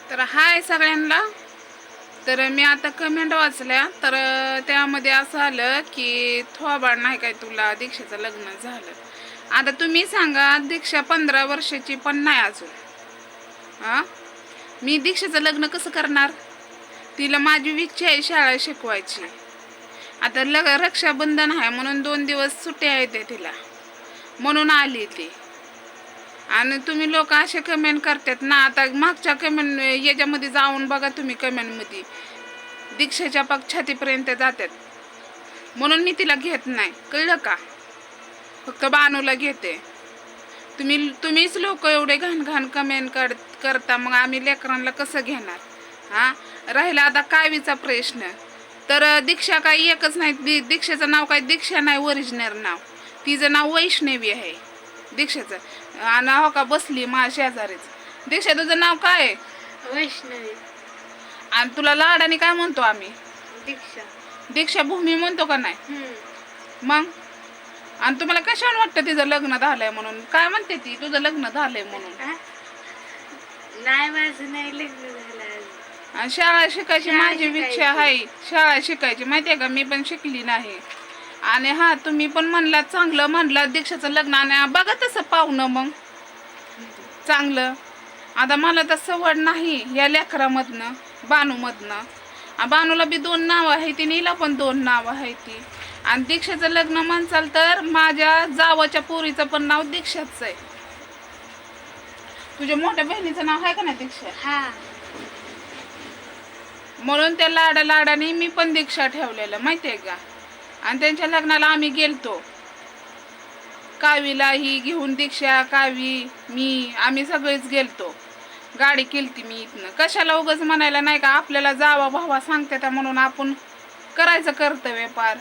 तर हाय सगळ्यांना. तर मी आता कमेंट वाचल्या तर त्यामध्ये असं आलं की थोबाड नाही काय तुला दीक्षेचं लग्न झालं. आता तुम्ही सांगा, दीक्षा 15 वर्षाची पण नाही अजून. हां, मी दीक्षेचं लग्न कसं करणार? तिला माझी इच्छा आहे शाळा शिकवायची. आता रक्षाबंधन आहे म्हणून 2 दिवस सुट्टी आहे ते तिला, म्हणून आली ती. आणि तुम्ही लोक असे कमेंट करतात ना. आता मागच्या कमेंट याच्यामध्ये जाऊन बघा तुम्ही, कमेंटमध्ये दीक्षेच्या पाक छातीपर्यंत जातात. म्हणून मी तिला घेत नाही, कळलं का? फक्त बानूला घेते. तुम्हीच लोक एवढे घाण घाण कमेंट करता, मग आम्ही लेकरांना कसं घेणार? हां, राहिला आता कावीचा प्रश्न. तर दीक्षा काही एकच नाही. दीक्षेचं नाव काय दीक्षा नाही, ओरिजिनल नाव तिचं नाव वैष्णवी आहे दीक्षेचं. आणि हो का बसली माझ्या शेजारीच. दीक्षा तुझं नाव काय आहे? वैष्णवी. आणि तुला लाडाने काय म्हणतो आम्ही? दीक्षा. दीक्षा भूमी म्हणतो का नाही? मग आणि तुम्हाला कशावर वाटतं तिचं लग्न झालंय म्हणून? काय म्हणते ती तुझं लग्न झालंय म्हणून? नाही, माझं नाही लग्न झालं. आणि शाळा शिकायची माझी इच्छा आहे. शाळा शिकायची माहितीये का, मी पण शिकली नाही. आणि हा, तुम्ही पण म्हणला चांगलं म्हणला दीक्षाचं लग्न. आणि बघा तसं पाहुणं मग चांगलं. आता मला तर सवड नाही या लेकरामधनं, बानूमधनं. बानूला बी 2 नावं आहे ती, नीला पण 2 नावं आहे ती. आणि दीक्षाचं लग्न म्हणसाल तर माझ्या जावाच्या पोरीचं पण नाव दीक्षाच आहे. तुझ्या मोठ्या बहिणीचं नाव आहे का नाही दीक्षा? हा. म्हणून त्या लाडाने मी पण दीक्षा ठेवलेलं माहितीये का. आणि त्यांच्या लग्नाला आम्ही गेलतो. कावीला ही घेऊन, दीक्षा, कावी, मी, आम्ही सगळेच गेलतो. गाडी केलती मी इथनं. कशाला उगाच म्हणायला नाही का, आपल्याला जावा भावा सांगते त्या म्हणून आपण करायचं कर्तव्य पार.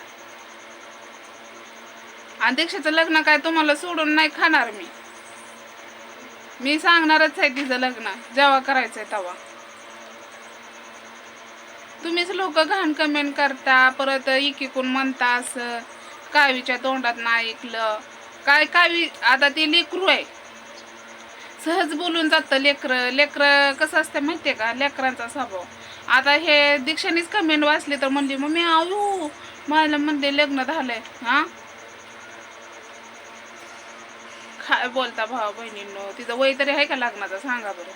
आणि दीक्षाचं लग्न काय तुम्हाला सोडून नाही खाणार मी सांगणारच आहे तिचं लग्न जेव्हा करायचंय तेव्हा. तुम्हीच लोक घाण कमेंट करता, परत इकडून म्हणता असं कावीच्या तोंडात नाही ऐकलं काय. कावी आता ती लेकरू आहे, सहज बोलून जातं. लेकरं कसं असतं माहितीये का, लेकरांचा स्वभाव. आता हे दीक्षानेच कमेंट वाचली तर म्हणली मग मी आयु मला म्हणते लग्न झालंय. हा, काय बोलता भावा बहिणींनो? तिचं वय तरी आहे का लग्नाचं सांगा बरं?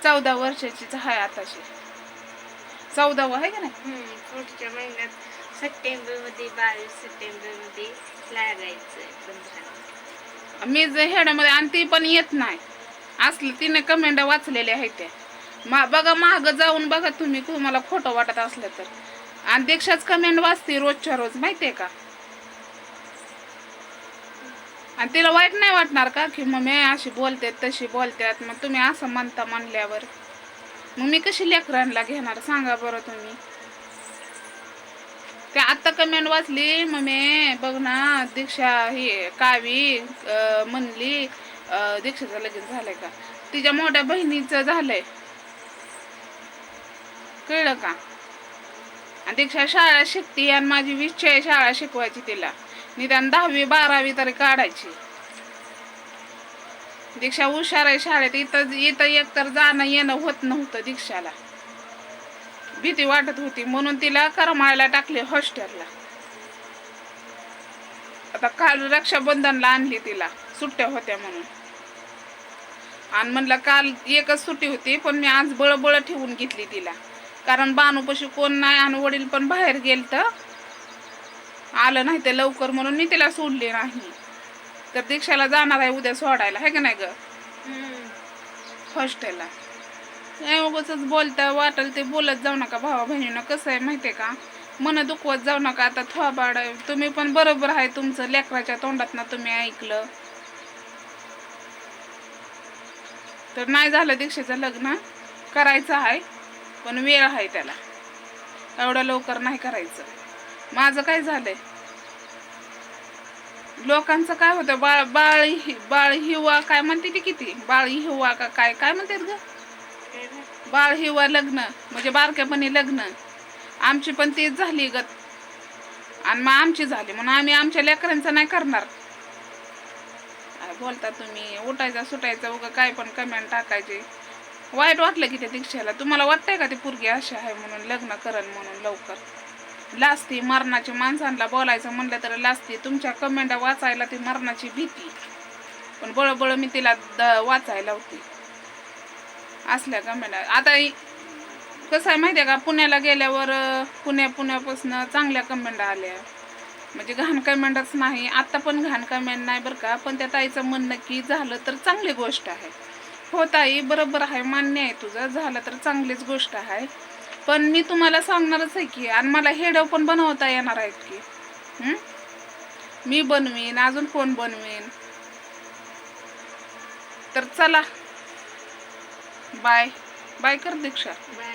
14 वर्षाचीच आहे आताशी. 14 आहे का नाही? पुढच्या महिन्यात सप्टेंबर मध्ये, 22 सप्टेंबर मध्ये लागायचंय 15. मी हेड्यामध्ये. आणि ती पण येत नाही असलं. तिने कमेंट वाचलेल्या आहेत त्या. बघा माग जाऊन बघा तुम्ही, तुम्हाला खोटं वाटत असलं तर. आणि दीक्षाच कमेंट वाचते रोजच्या रोज माहितीये का. आणि तिला वाईट नाही वाटणार का की मग मी अशी बोलते तशी बोलतात, मग तुम्ही असं म्हणता म्हणल्यावर मग मी कशी लेकरांना घेणार सांगा बरं तुम्ही? ते आत्ता कमेंट वाचली मग मी बघ ना, दीक्षा ही कावी म्हणली दीक्षाचं लगीन झालंय का, तिच्या मोठ्या बहिणीचं झालंय, कळलं का? आणि दीक्षा शाळा शिकते आणि माझी इच्छा आहे शाळा शिकवायची तिला. निदान 10वी 12वी तरी काढायची. दीक्षा हुशार आहे शाळेत. इथं एक तर जाणं येणं होत नव्हतं दीक्षाला, भीती वाटत होती म्हणून तिला करमाळ्याला टाकले हॉस्टेलला. आता काल रक्षाबंधनला आणली तिला, सुट्ट्या होत्या म्हणून. आणि म्हणलं काल एकच सुट्टी होती पण मी आज बळबळ ठेवून घेतली तिला, कारण बानूपाशी कोण नाही आणि वडील पण बाहेर गेलत, आलं नाही ते लवकर म्हणून मी तिला सोडली नाही. तर दीक्षाला जाणार आहे उद्या सोडायला, आहे का नाही ग, हॉस्टेलला. उगाच बोलता वाटल ते बोलत जाऊ नका भावा बहिणीनं. कसं आहे माहितीये का, मन दुखवत जाऊ नका. आता थोबाड तुम्ही पण बरोबर आहे तुमचं, लेकराच्या तोंडात ना तुम्ही ऐकलं तर नाही झालं. दीक्षेचं लग्न करायचं आहे पण वेळ आहे त्याला, एवढं लवकर नाही करायचं. माझं काय झालंय, लोकांचं काय होतं, बाळ हिवा काय म्हणते ती, किती बाळ हिवा का काय काय म्हणतात ग, बाळ हिवा लग्न म्हणजे बारक्यापणी लग्न. आमची पण तीच झाली गत आणि मग आमची झाली म्हणून आम्ही आमच्या लेकरांचं नाही करणार. काय बोलता तुम्ही, उठायचा सुटायचा उगा काय पण कमेंट टाकायचे. वाईट वाटलं की त्या दीक्षाला. तुम्हाला वाटतंय का ती पोरगी अशी आहे म्हणून, लग्न करल म्हणून लवकर? लाजती मरणाची. माणसांना बोलायचं म्हणलं तर लाजती. तुमच्या कमेंट वाचायला ती मरणाची भीती, पण बळबळ मी तिला वाचायला होती असल्या कमेंट. आता कसं आहे माहिती आहे का, पुण्याला गेल्यावर पुण्यापासून चांगल्या कमेंट आल्या, म्हणजे घाण कमेंटच नाही. आत्ता पण घाण कमेंट नाही बरं का, पण त्या ताईचं म्हणणं की झालं तर चांगली गोष्ट आहे. हो ताई, बरोबर आहे, मान्य आहे तुझं, झालं तर चांगलीच गोष्ट आहे. पण मी तुम्हाला सांगणारच आहे की, आणि मला हेडव पण बनवता येणार आहेत की. मी बनवीन, अजून कोण बनवीन. तर चला, बाय बाय कर दीक्षा. बाय.